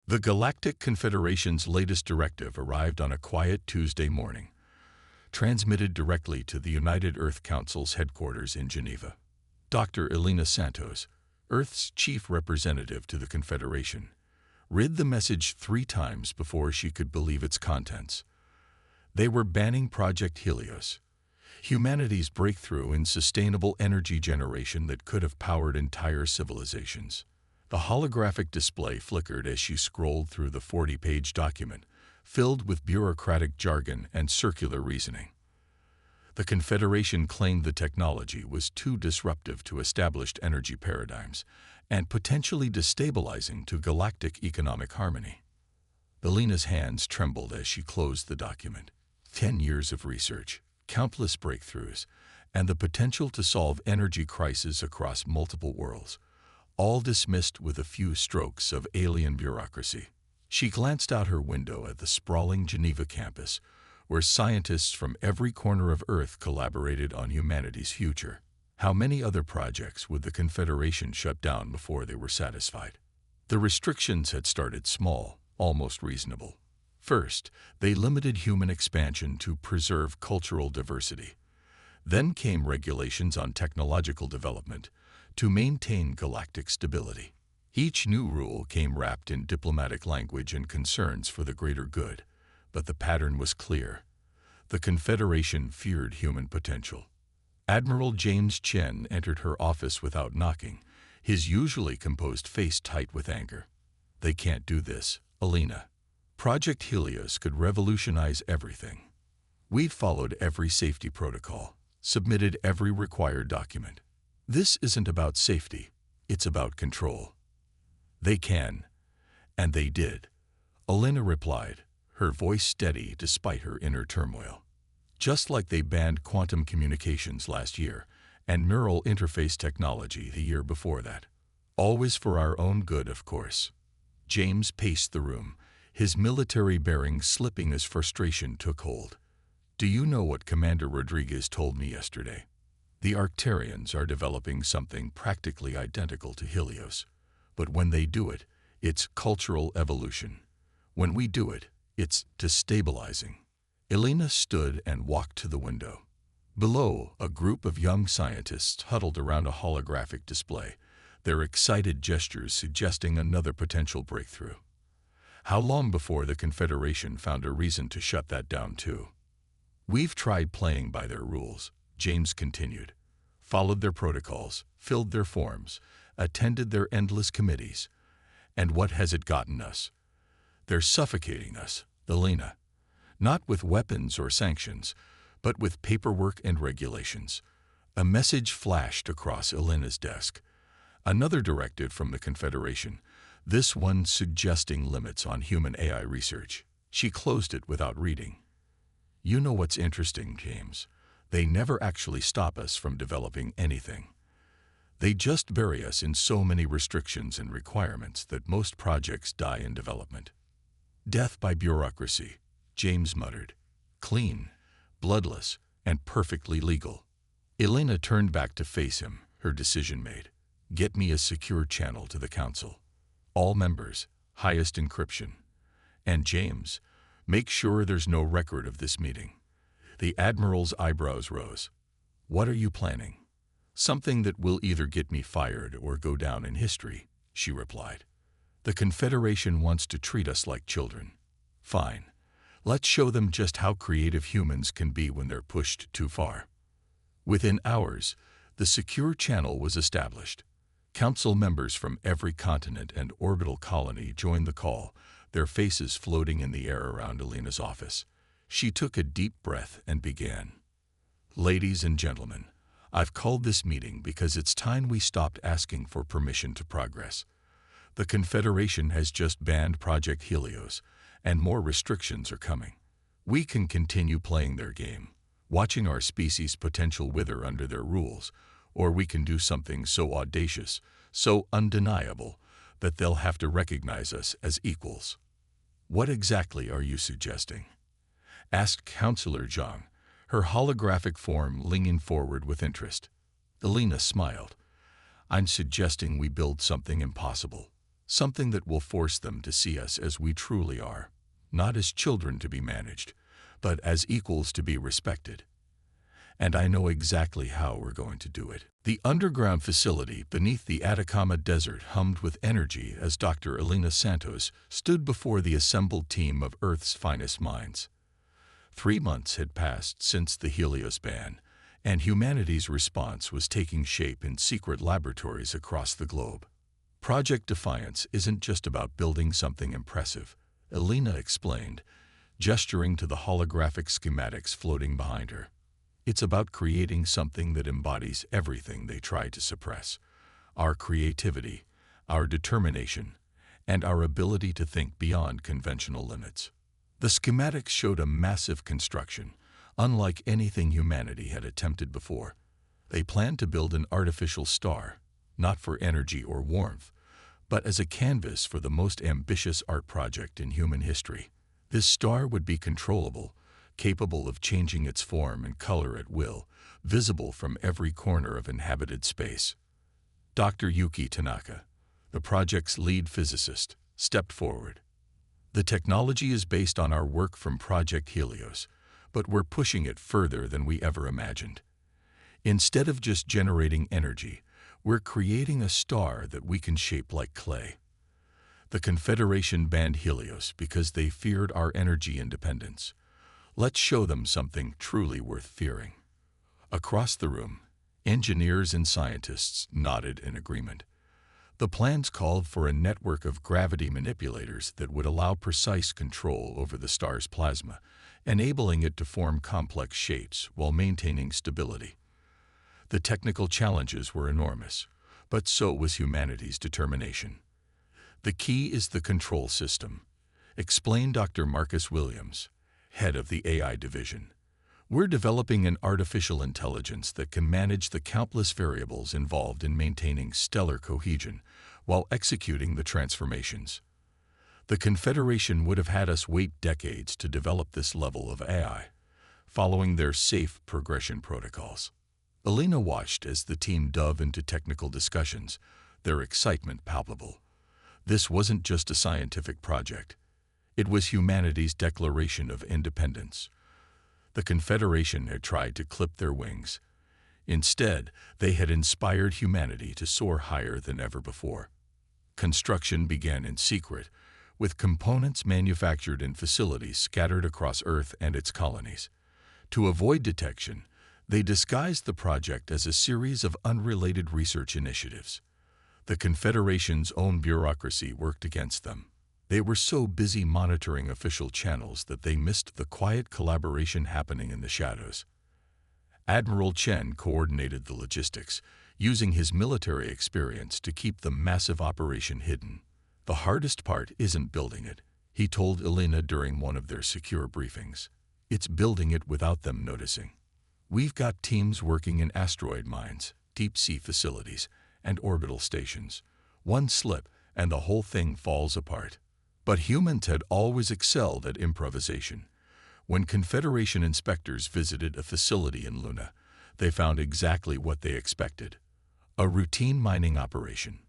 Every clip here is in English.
The Galactic Confederation's latest directive arrived on a quiet Tuesday morning, transmitted directly to the United Earth Council's headquarters in Geneva. Dr. Elena Santos, Earth's chief representative to the Confederation, read the message 3 times before she could believe its contents. They were banning Project Helios, humanity's breakthrough in sustainable energy generation that could have powered entire civilizations. The holographic display flickered as she scrolled through the 40-page document, filled with bureaucratic jargon and circular reasoning. The Confederation claimed the technology was too disruptive to established energy paradigms and potentially destabilizing to galactic economic harmony. Elena's hands trembled as she closed the document. 10 years of research, countless breakthroughs, and the potential to solve energy crises across multiple worlds, all dismissed with a few strokes of alien bureaucracy. She glanced out her window at the sprawling Geneva campus, where scientists from every corner of Earth collaborated on humanity's future. How many other projects would the Confederation shut down before they were satisfied? The restrictions had started small, almost reasonable. First, they limited human expansion to preserve cultural diversity. Then came regulations on technological development to maintain galactic stability. Each new rule came wrapped in diplomatic language and concerns for the greater good, but the pattern was clear. The Confederation feared human potential. Admiral James Chen entered her office without knocking, his usually composed face tight with anger. "They can't do this, Elena. Project Helios could revolutionize everything. We've followed every safety protocol, submitted every required document. This isn't about safety, it's about control." "They can, and they did," Elena replied, her voice steady despite her inner turmoil. "Just like they banned quantum communications last year and neural interface technology the year before that. Always for our own good, of course." James paced the room, his military bearing slipping as frustration took hold. "Do you know what Commander Rodriguez told me yesterday? The Arcturians are developing something practically identical to Helios. But when they do it, it's cultural evolution. When we do it, it's destabilizing." Elena stood and walked to the window. Below, a group of young scientists huddled around a holographic display, their excited gestures suggesting another potential breakthrough. How long before the Confederation found a reason to shut that down too? "We've tried playing by their rules," James continued, "followed their protocols, filled their forms, attended their endless committees. And what has it gotten us? They're suffocating us, Elena. Not with weapons or sanctions, but with paperwork and regulations." A message flashed across Elena's desk. Another directive from the Confederation, this one suggesting limits on human AI research. She closed it without reading. "You know what's interesting, James? They never actually stop us from developing anything. They just bury us in so many restrictions and requirements that most projects die in development." "Death by bureaucracy," James muttered. "Clean, bloodless, and perfectly legal." Elena turned back to face him, her decision made. "Get me a secure channel to the Council. All members, highest encryption. And James, make sure there's no record of this meeting." The Admiral's eyebrows rose. "What are you planning?" "Something that will either get me fired or go down in history," she replied. "The Confederation wants to treat us like children. Fine. Let's show them just how creative humans can be when they're pushed too far." Within hours, the secure channel was established. Council members from every continent and orbital colony joined the call, their faces floating in the air around Elena's office. She took a deep breath and began. "Ladies and gentlemen, I've called this meeting because it's time we stopped asking for permission to progress. The Confederation has just banned Project Helios, and more restrictions are coming. We can continue playing their game, watching our species' potential wither under their rules, or we can do something so audacious, so undeniable, that they'll have to recognize us as equals." "What exactly are you suggesting?" asked Counselor Zhang, her holographic form leaning forward with interest. Elena smiled. "I'm suggesting we build something impossible, something that will force them to see us as we truly are, not as children to be managed, but as equals to be respected. And I know exactly how we're going to do it. The underground facility beneath the Atacama Desert hummed with energy as Dr. Elena Santos stood before the assembled team of Earth's finest minds. 3 months had passed since the Helios ban, and humanity's response was taking shape in secret laboratories across the globe. Project Defiance isn't just about building something impressive, Elena explained, gesturing to the holographic schematics floating behind her. It's about creating something that embodies everything they try to suppress: our creativity, our determination, and our ability to think beyond conventional limits. The schematics showed a massive construction, unlike anything humanity had attempted before. They planned to build an artificial star, not for energy or warmth, but as a canvas for the most ambitious art project in human history. This star would be controllable, capable of changing its form and color at will, visible from every corner of inhabited space. Dr. Yuki Tanaka, the project's lead physicist, stepped forward. The technology is based on our work from Project Helios, but we're pushing it further than we ever imagined. Instead of just generating energy, we're creating a star that we can shape like clay. The Confederation banned Helios because they feared our energy independence. Let's show them something truly worth fearing. Across the room, engineers and scientists nodded in agreement. The plans called for a network of gravity manipulators that would allow precise control over the star's plasma, enabling it to form complex shapes while maintaining stability. The technical challenges were enormous, but so was humanity's determination. The key is the control system, explained Dr. Marcus Williams, head of the AI division. We're developing an artificial intelligence that can manage the countless variables involved in maintaining stellar cohesion while executing the transformations. The Confederation would have had us wait decades to develop this level of AI, following their safe progression protocols. Elena watched as the team dove into technical discussions, their excitement palpable. This wasn't just a scientific project. It was humanity's declaration of independence. The Confederation had tried to clip their wings. Instead, they had inspired humanity to soar higher than ever before. Construction began in secret, with components manufactured in facilities scattered across Earth and its colonies. To avoid detection, they disguised the project as a series of unrelated research initiatives. The Confederation's own bureaucracy worked against them. They were so busy monitoring official channels that they missed the quiet collaboration happening in the shadows. Admiral Chen coordinated the logistics, using his military experience to keep the massive operation hidden. The hardest part isn't building it, he told Elena during one of their secure briefings. It's building it without them noticing. We've got teams working in asteroid mines, deep-sea facilities, and orbital stations. One slip, and the whole thing falls apart. But humans had always excelled at improvisation. When Confederation inspectors visited a facility in Luna, they found exactly what they expected: a routine mining operation.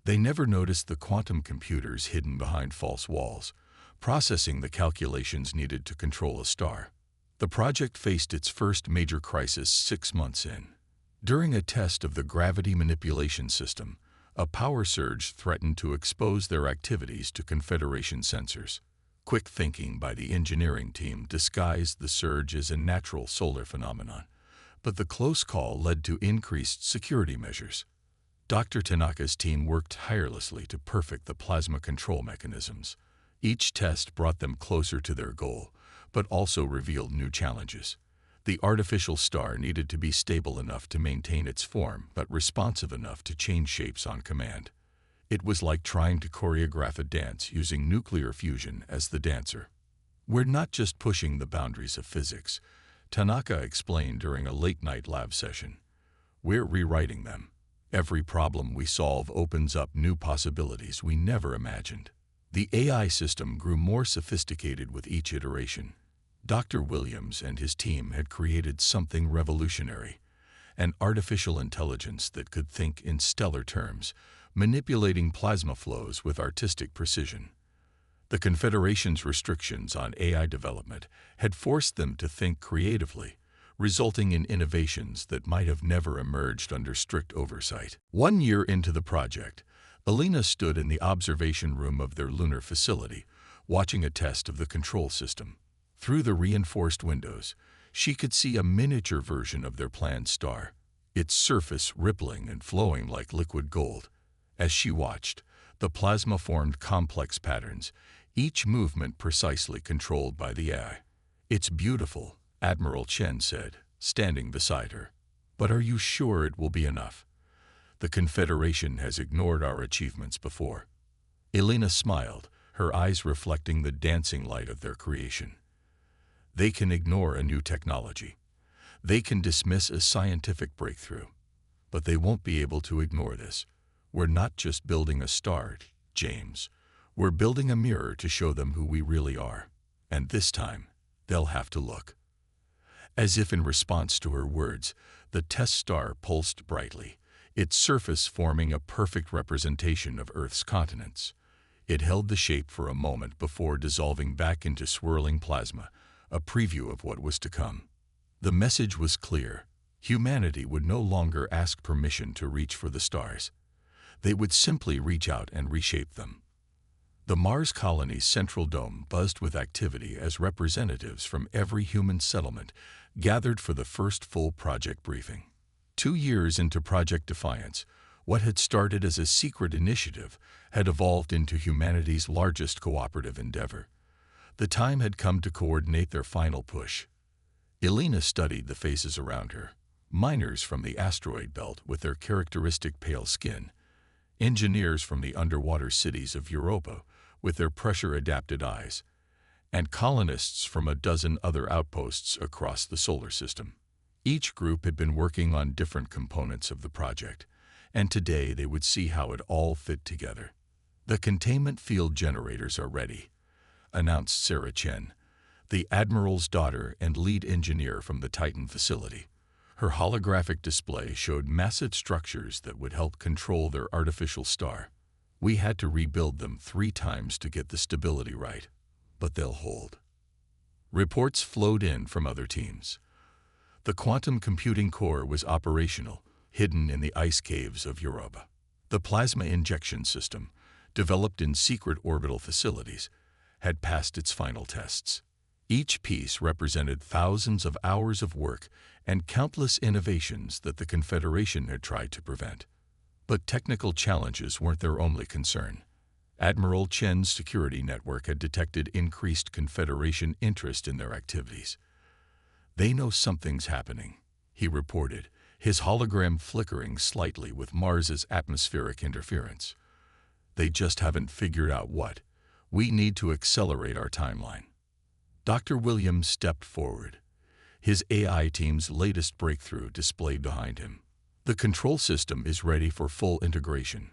They never noticed the quantum computers hidden behind false walls, processing the calculations needed to control a star. The project faced its first major crisis 6 months in. During a test of the gravity manipulation system, a power surge threatened to expose their activities to Confederation sensors. Quick thinking by the engineering team disguised the surge as a natural solar phenomenon, but the close call led to increased security measures. Dr. Tanaka's team worked tirelessly to perfect the plasma control mechanisms. Each test brought them closer to their goal, but also revealed new challenges. The artificial star needed to be stable enough to maintain its form, but responsive enough to change shapes on command. It was like trying to choreograph a dance using nuclear fusion as the dancer. We're not just pushing the boundaries of physics, Tanaka explained during a late-night lab session. We're rewriting them. Every problem we solve opens up new possibilities we never imagined. The AI system grew more sophisticated with each iteration. Dr. Williams and his team had created something revolutionary, an artificial intelligence that could think in stellar terms, manipulating plasma flows with artistic precision. The Confederation's restrictions on AI development had forced them to think creatively, resulting in innovations that might have never emerged under strict oversight. 1 year into the project, Alina stood in the observation room of their lunar facility, watching a test of the control system. Through the reinforced windows, she could see a miniature version of their planned star, its surface rippling and flowing like liquid gold. As she watched, the plasma formed complex patterns, each movement precisely controlled by the AI. "It's beautiful," Admiral Chen said, standing beside her. "But are you sure it will be enough? The Confederation has ignored our achievements before." Elena smiled, her eyes reflecting the dancing light of their creation. "They can ignore a new technology. They can dismiss a scientific breakthrough. But they won't be able to ignore this. We're not just building a star, James. We're building a mirror to show them who we really are. And this time, they'll have to look." As if in response to her words, the test star pulsed brightly, its surface forming a perfect representation of Earth's continents. It held the shape for a moment before dissolving back into swirling plasma, a preview of what was to come. The message was clear. Humanity would no longer ask permission to reach for the stars. They would simply reach out and reshape them. The Mars colony's central dome buzzed with activity as representatives from every human settlement gathered for the first full project briefing. 2 years into Project Defiance, what had started as a secret initiative had evolved into humanity's largest cooperative endeavor. The time had come to coordinate their final push. Elena studied the faces around her, miners from the asteroid belt with their characteristic pale skin, engineers from the underwater cities of Europa with their pressure-adapted eyes, and colonists from a dozen other outposts across the solar system. Each group had been working on different components of the project, and today they would see how it all fit together. "The containment field generators are ready," announced Sarah Chen, the Admiral's daughter and lead engineer from the Titan facility. Her holographic display showed massive structures that would help control their artificial star. "We had to rebuild them 3 times to get the stability right, but they'll hold." Reports flowed in from other teams. The quantum computing core was operational, hidden in the ice caves of Europa. The plasma injection system, developed in secret orbital facilities, had passed its final tests. Each piece represented thousands of hours of work and countless innovations that the Confederation had tried to prevent. But technical challenges weren't their only concern. Admiral Chen's security network had detected increased Confederation interest in their activities. "They know something's happening," he reported, his hologram flickering slightly with Mars's atmospheric interference. "They just haven't figured out what. We need to accelerate our timeline." Dr. Williams stepped forward, his AI team's latest breakthrough displayed behind him. "The control system is ready for full integration.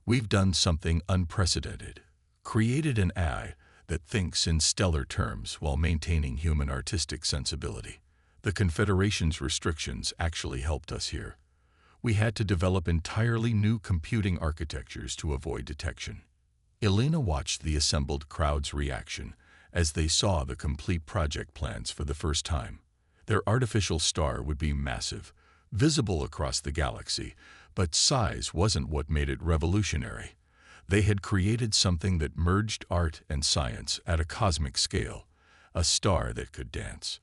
We've done something unprecedented, created an AI that thinks in stellar terms while maintaining human artistic sensibility. The Confederation's restrictions actually helped us here. We had to develop entirely new computing architectures to avoid detection." Elena watched the assembled crowd's reaction as they saw the complete project plans for the first time. Their artificial star would be massive, visible across the galaxy, but size wasn't what made it revolutionary. They had created something that merged art and science at a cosmic scale, a star that could dance.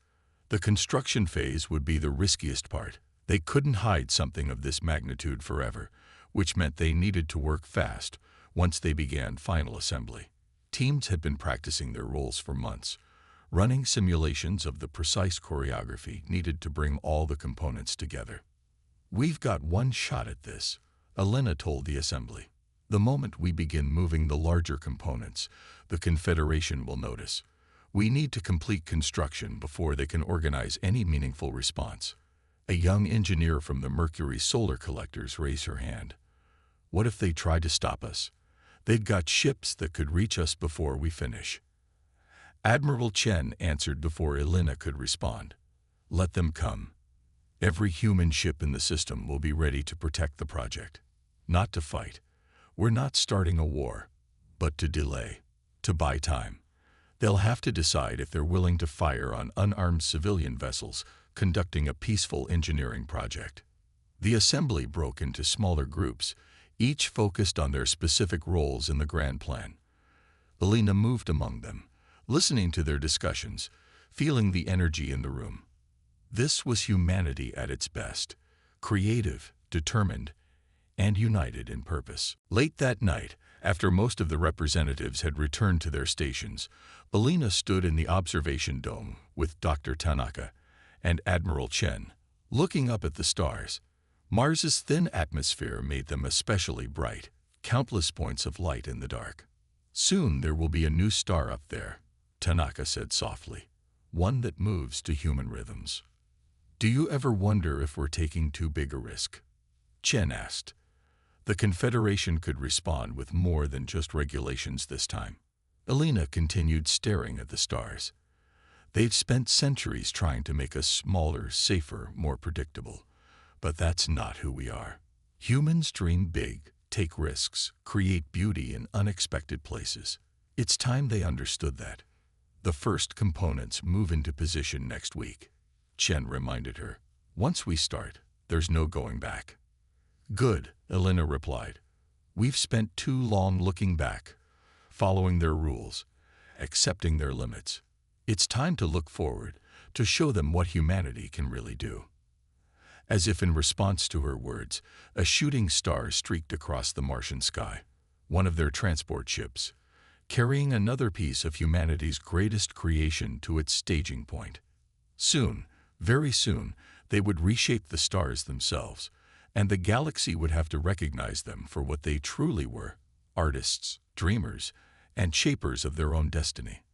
The construction phase would be the riskiest part. They couldn't hide something of this magnitude forever, which meant they needed to work fast once they began final assembly. Teams had been practicing their roles for months, running simulations of the precise choreography needed to bring all the components together. "We've got one shot at this," Elena told the assembly. "The moment we begin moving the larger components, the Confederation will notice. We need to complete construction before they can organize any meaningful response." A young engineer from the Mercury solar collectors raised her hand. "What if they try to stop us? They've got ships that could reach us before we finish." Admiral Chen answered before Elena could respond. "Let them come. Every human ship in the system will be ready to protect the project. Not to fight, We're not starting a war, but to delay, to buy time. They'll have to decide if they're willing to fire on unarmed civilian vessels conducting a peaceful engineering project. The assembly broke into smaller groups, each focused on their specific roles in the grand plan. Elena moved among them, listening to their discussions, feeling the energy in the room. This was humanity at its best, creative, determined, and united in purpose. Late that night, after most of the representatives had returned to their stations, Elena stood in the observation dome with Dr. Tanaka and Admiral Chen, looking up at the stars. Mars's thin atmosphere made them especially bright, countless points of light in the dark. "Soon there will be a new star up there," Tanaka said softly, "one that moves to human rhythms." "Do you ever wonder if we're taking too big a risk?" Chen asked. The Confederation could respond with more than just regulations this time. Elena continued staring at the stars. "They've spent centuries trying to make us smaller, safer, more predictable. But that's not who we are. Humans dream big, take risks, create beauty in unexpected places. It's time they understood that. The first components move into position next week," Chen reminded her. "Once we start, there's no going back." "Good," Elena replied. "We've spent too long looking back, following their rules, accepting their limits. It's time to look forward, to show them what humanity can really do." As if in response to her words, a shooting star streaked across the Martian sky, one of their transport ships, carrying another piece of humanity's greatest creation to its staging point. Soon, very soon, they would reshape the stars themselves, and the galaxy would have to recognize them for what they truly were: artists, dreamers, and shapers of their own destiny.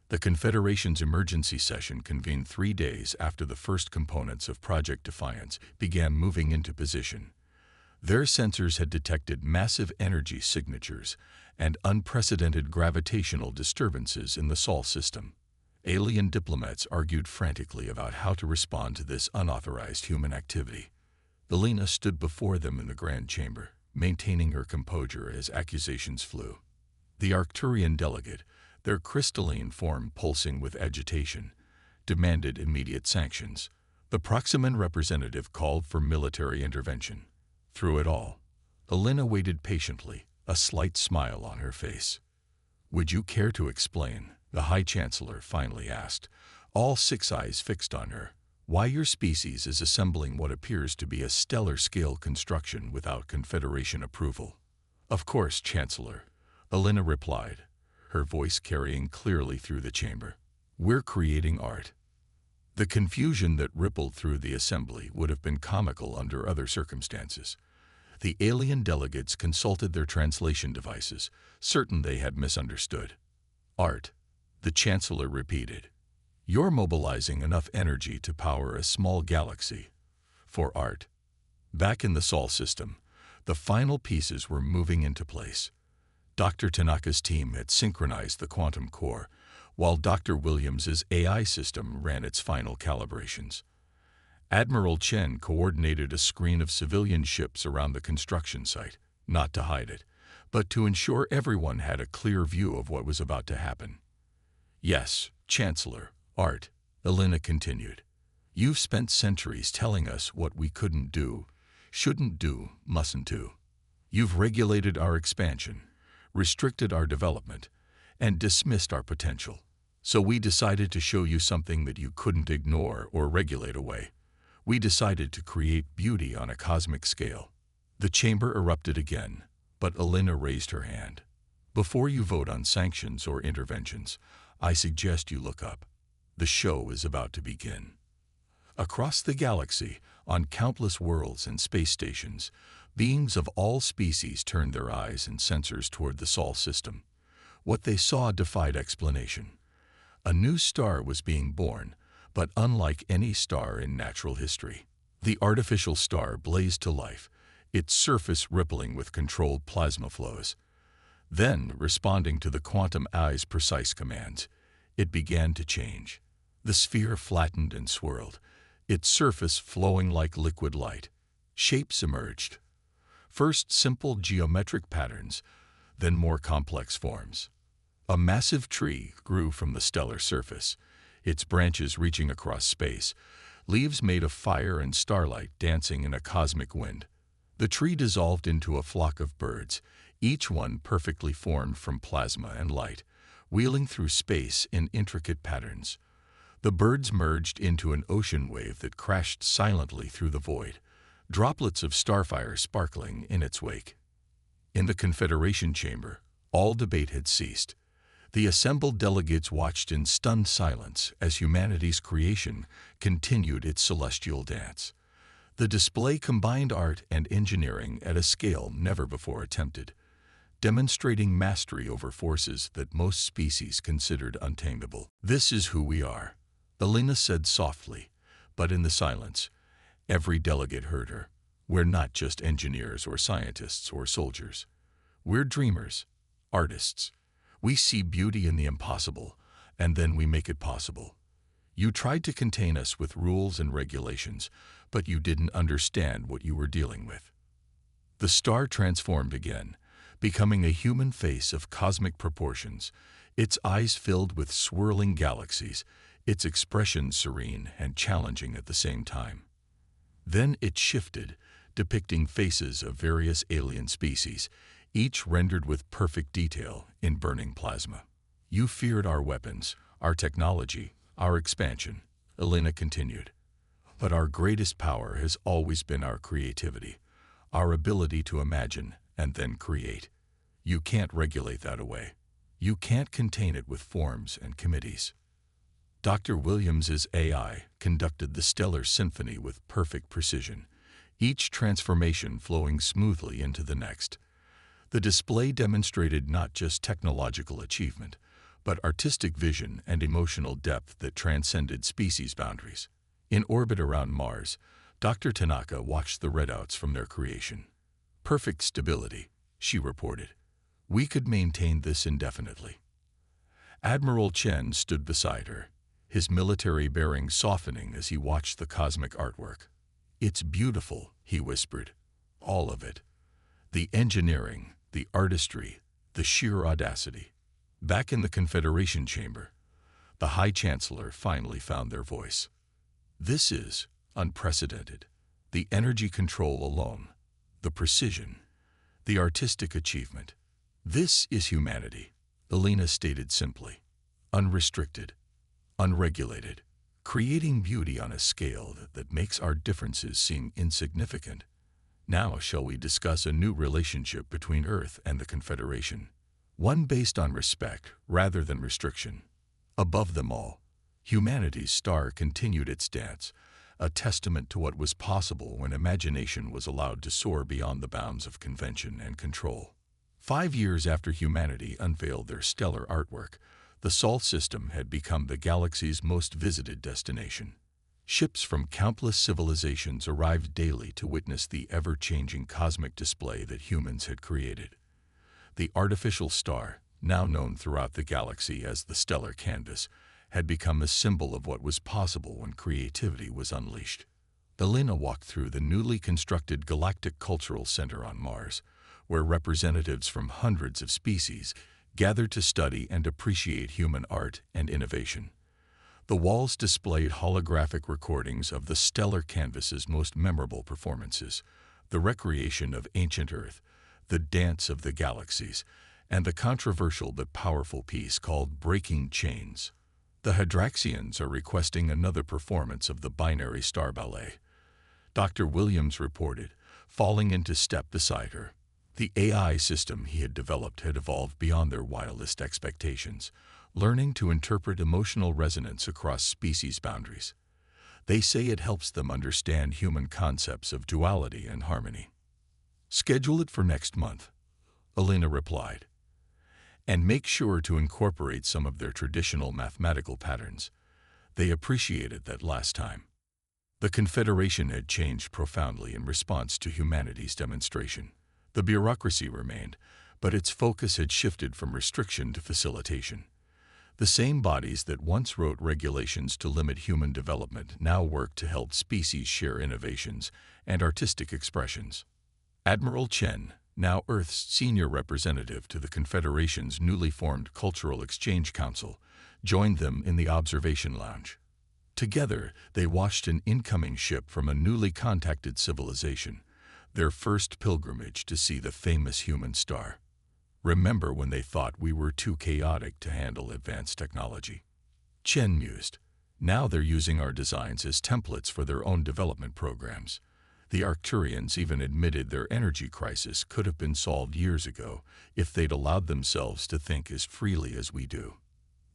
The Confederation's emergency session convened 3 days after the first components of Project Defiance began moving into position. Their sensors had detected massive energy signatures and unprecedented gravitational disturbances in the Sol system. Alien diplomats argued frantically about how to respond to this unauthorized human activity. Elena stood before them in the Grand Chamber, maintaining her composure as accusations flew. The Arcturian delegate, their crystalline form pulsing with agitation, demanded immediate sanctions. The Proximan representative called for military intervention. Through it all, Elena waited patiently, a slight smile on her face. "Would you care to explain," the High Chancellor finally asked, all 6 eyes fixed on her, "why your species is assembling what appears to be a stellar-scale construction without Confederation approval?" "Of course, Chancellor," Elena replied, her voice carrying clearly through the chamber. "We're creating art." The confusion that rippled through the assembly would have been comical under other circumstances. The alien delegates consulted their translation devices, certain they had misunderstood. "Art," the Chancellor repeated. "You're mobilizing enough energy to power a small galaxy. For art." Back in the Sol system, the final pieces were moving into place. Dr. Tanaka's team had synchronized the quantum core, while Dr. Williams's AI system ran its final calibrations. Admiral Chen coordinated a screen of civilian ships around the construction site, not to hide it, but to ensure everyone had a clear view of what was about to happen. "Yes, Chancellor, art," Elena continued. "You've spent centuries telling us what we couldn't do, shouldn't do, mustn't do. You've regulated our expansion, restricted our development, and dismissed our potential. So we decided to show you something that you couldn't ignore or regulate away. We decided to create beauty on a cosmic scale." The chamber erupted again, but Elena raised her hand. "Before you vote on sanctions or interventions, I suggest you look up. The show is about to begin." Across the galaxy, on countless worlds and space stations, beings of all species turned their eyes and sensors toward the Sol system. What they saw defied explanation. A new star was being born, but unlike any star in natural history. The artificial star blazed to life, its surface rippling with controlled plasma flows. Then, responding to the quantum eye's precise commands, it began to change. The sphere flattened and swirled, its surface flowing like liquid light. Shapes emerged. First simple geometric patterns, then more complex forms. A massive tree grew from the stellar surface, its branches reaching across space, leaves made of fire and starlight dancing in a cosmic wind. The tree dissolved into a flock of birds, each one perfectly formed from plasma and light, wheeling through space in intricate patterns. The birds merged into an ocean wave that crashed silently through the void, droplets of starfire sparkling in its wake. In the Confederation chamber, all debate had ceased. The assembled delegates watched in stunned silence as humanity's creation continued its celestial dance. The display combined art and engineering at a scale never before attempted, demonstrating mastery over forces that most species considered untamable. "This is who we are," Elena said softly, but in the silence, every delegate heard her. "We're not just engineers or scientists or soldiers. We're dreamers, artists. We see beauty in the impossible, and then we make it possible. You tried to contain us with rules and regulations, but you didn't understand what you were dealing with." The star transformed again, becoming a human face of cosmic proportions, its eyes filled with swirling galaxies, its expression serene and challenging at the same time. Then it shifted, depicting faces of various alien species, each rendered with perfect detail in burning plasma. "You feared our weapons, our technology, our expansion," Elena continued. "But our greatest power has always been our creativity, our ability to imagine and then create. You can't regulate that away. You can't contain it with forms and committees." Dr. Williams's AI conducted the stellar symphony with perfect precision, each transformation flowing smoothly into the next. The display demonstrated not just technological achievement, but artistic vision and emotional depth that transcended species boundaries. In orbit around Mars, Dr. Tanaka watched the readouts from their creation. "Perfect stability," she reported. "We could maintain this indefinitely." Admiral Chen stood beside her, his military bearing softening as he watched the cosmic artwork. "It's beautiful," he whispered. "All of it. The engineering, the artistry, the sheer audacity." Back in the Confederation chamber, the High Chancellor finally found their voice. "This is unprecedented. The energy control alone, the precision, the artistic achievement. This is humanity," Elena stated simply. "Unrestricted, unregulated, creating beauty on a scale that makes our differences seem insignificant. Now shall we discuss a new relationship between Earth and the Confederation, one based on respect rather than restriction. Above them all, humanity's star continued its dance, a testament to what was possible when imagination was allowed to soar beyond the bounds of convention and control. 5 years after humanity unveiled their stellar artwork, the Sol system had become the galaxy's most visited destination. Ships from countless civilizations arrived daily to witness the ever-changing cosmic display that humans had created. The artificial star, now known throughout the galaxy as the stellar canvas, had become a symbol of what was possible when creativity was unleashed. Elena walked through the newly constructed Galactic Cultural Center on Mars, where representatives from hundreds of species gathered to study and appreciate human art and innovation. The walls displayed holographic recordings of the stellar canvas's most memorable performances, the recreation of ancient Earth, the dance of the galaxies, and the controversial but powerful piece called Breaking Chains. The Hydraxians are requesting another performance of the binary star ballet, Dr. Williams reported, falling into step beside her. The AI system he had developed had evolved beyond their wildest expectations, learning to interpret emotional resonance across species boundaries. They say it helps them understand human concepts of duality and harmony. "Schedule it for next month," Elena replied. "And make sure to incorporate some of their traditional mathematical patterns. They appreciated that last time." The Confederation had changed profoundly in response to humanity's demonstration. The bureaucracy remained, but its focus had shifted from restriction to facilitation. The same bodies that once wrote regulations to limit human development now work to help species share innovations and artistic expressions. Admiral Chen, now Earth's senior representative to the Confederation's newly formed Cultural Exchange Council, joined them in the observation lounge. Together, they watched an incoming ship from a newly contacted civilization, their first pilgrimage to see the famous human star. Remember when they thought we were too chaotic to handle advanced technology? Chen mused. Now they're using our designs as templates for their own development programs. The Arcturians even admitted their energy crisis could have been solved years ago if they'd allowed themselves to think as freely as we do.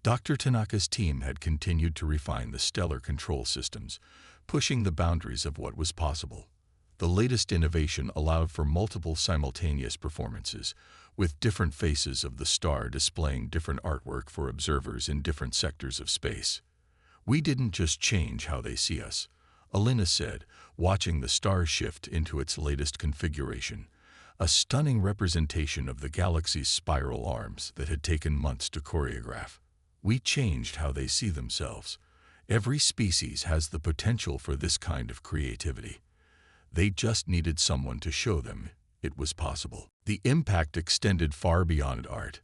Dr. Tanaka's team had continued to refine the stellar control systems, pushing the boundaries of what was possible. The latest innovation allowed for multiple simultaneous performances, with different faces of the star displaying different artwork for observers in different sectors of space. We didn't just change how they see us, Elena said, watching the star shift into its latest configuration, a stunning representation of the galaxy's spiral arms that had taken months to choreograph. We changed how they see themselves. Every species has the potential for this kind of creativity. They just needed someone to show them it was possible. The impact extended far beyond art.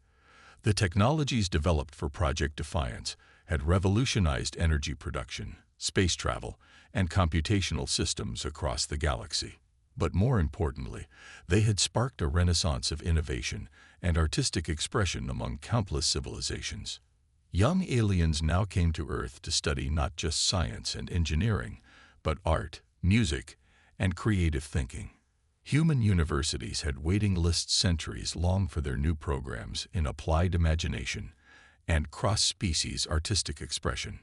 The technologies developed for Project Defiance had revolutionized energy production, space travel, and computational systems across the galaxy. But more importantly, they had sparked a renaissance of innovation and artistic expression among countless civilizations. Young aliens now came to Earth to study not just science and engineering, but art, music, and creative thinking. Human universities had waiting lists centuries long for their new programs in applied imagination and cross-species artistic expression.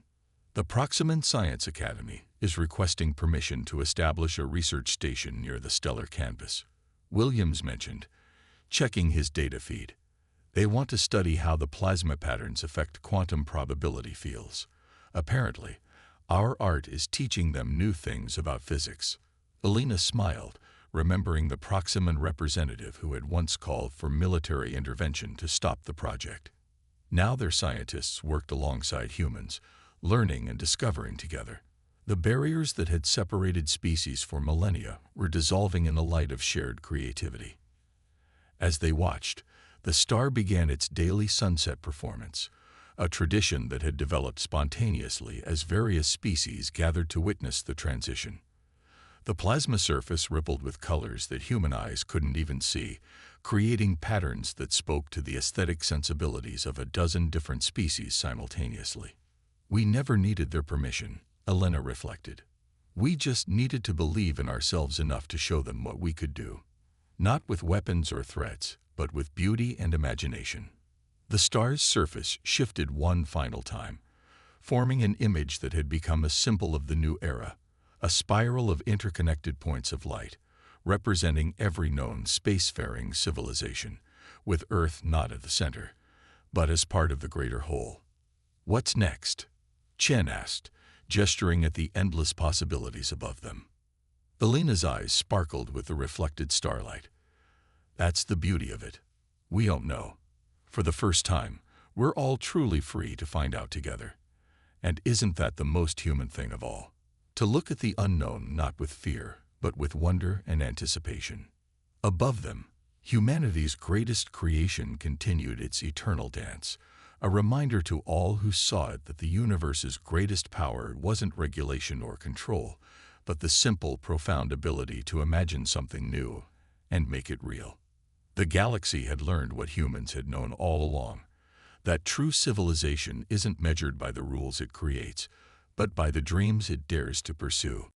The Proximan Science Academy is requesting permission to establish a research station near the stellar canvas, Williams mentioned, checking his data feed. They want to study how the plasma patterns affect quantum probability fields. Apparently, our art is teaching them new things about physics. Elena smiled, remembering the Proximan representative who had once called for military intervention to stop the project. Now their scientists worked alongside humans, learning and discovering together. The barriers that had separated species for millennia were dissolving in the light of shared creativity. As they watched, the star began its daily sunset performance, a tradition that had developed spontaneously as various species gathered to witness the transition. The plasma surface rippled with colors that human eyes couldn't even see, creating patterns that spoke to the aesthetic sensibilities of a dozen different species simultaneously. We never needed their permission, Elena reflected. We just needed to believe in ourselves enough to show them what we could do. Not with weapons or threats, but with beauty and imagination. The star's surface shifted one final time, forming an image that had become a symbol of the new era, a spiral of interconnected points of light, representing every known spacefaring civilization, with Earth not at the center, but as part of the greater whole. What's next? Chen asked, gesturing at the endless possibilities above them. Elena's eyes sparkled with the reflected starlight. That's the beauty of it. We don't know. For the first time, we're all truly free to find out together. And isn't that the most human thing of all? To look at the unknown not with fear, but with wonder and anticipation. Above them, humanity's greatest creation continued its eternal dance, a reminder to all who saw it that the universe's greatest power wasn't regulation or control, but the simple, profound ability to imagine something new and make it real. The galaxy had learned what humans had known all along, that true civilization isn't measured by the rules it creates, but by the dreams it dares to pursue.